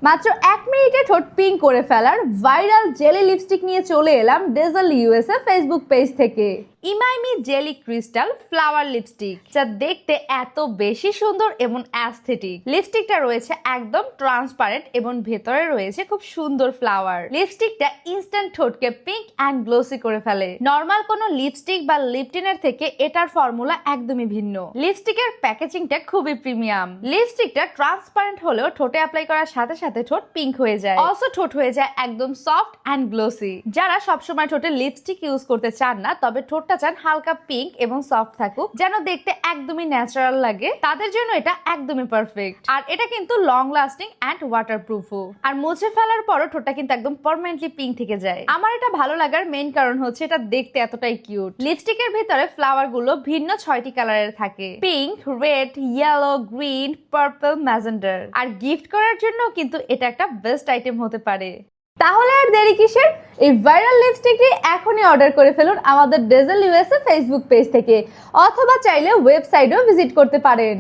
মাত্র 1 মিনিটে ঠোঁট পিঙ্ক করে ফেলার ভাইরাল জেলি লিপস্টিক নিয়ে চলে এলাম ডেজল ইউএসএ ফেসবুক পেজ থেকে। ইমাইমি জেলি ক্রিস্টাল ফ্লাওয়ার লিপস্টিক, যা দেখতে এত বেশি সুন্দর এবং অ্যাস্থেটিক। লিপস্টিকটা রয়েছে একদম ট্রান্সপারেন্ট এবং ভেতরে রয়েছে খুব সুন্দর ফ্লাওয়ার। লিপস্টিকটা ইনস্ট্যান্ট ঠোঁটকে পিঙ্ক অ্যান্ড গ্লোসি করে ফেলে। নর্মাল কোনো লিপস্টিক বা লিপটিনের থেকে এটার ফর্মুলা একদমই ভিন্ন। লিপস্টিকের প্যাকেজিংটা খুবই প্রিমিয়াম। লিপস্টিকটা ট্রান্সপারেন্ট হলেও ঠোঁটে অ্যাপ্লাই করার সাথে সাথে ঠোঁট পিঙ্ক হয়ে যায়। অলসো ঠোঁট হয়ে যায় একদম সফট অ্যান্ড গ্লোসি। যারা সবসময় ঠোঁটে লিপস্টিক ইউজ করতে চান না, তবে ঠোঁটটা চান হালকা পিঙ্ক এবং সফট থাকুক, যেন দেখতে একদমই ন্যাচারাল লাগে, তাদের জন্য এটা একদমই পারফেক্ট। আর এটা কিন্তু লং লাস্টিং অ্যান্ড ওয়াটারপ্রুফও। আর মুছে ফেলার পরও ঠোঁটটা কিন্তু একদম পার্মানেন্টলি পিঙ্ক থেকে যায়। আমার এটা ভালো লাগার মেইন কারণ হচ্ছে এটা দেখতে এতটাই কিউট। লিপস্টিকের ভিতরে ফ্লাওয়ার গুলো ভিন্ন 6টি কালারের থাকে: pink, red, yellow, green, purple, ম্যাজেন্ডার। আর গিফট করার জন্য কিন্তু এটা একটা বেস্ট আইটেম হতে পারে। তাহলে আর দেরি কিসের? এই ভাইরাল লিপস্টিকটি এখনই অর্ডার করে ফেলুন আমাদের ডেজল ইউএসএ ফেসবুক পেজ থেকে, অথবা চাইলে ওয়েবসাইটেও ভিজিট করতে পারেন।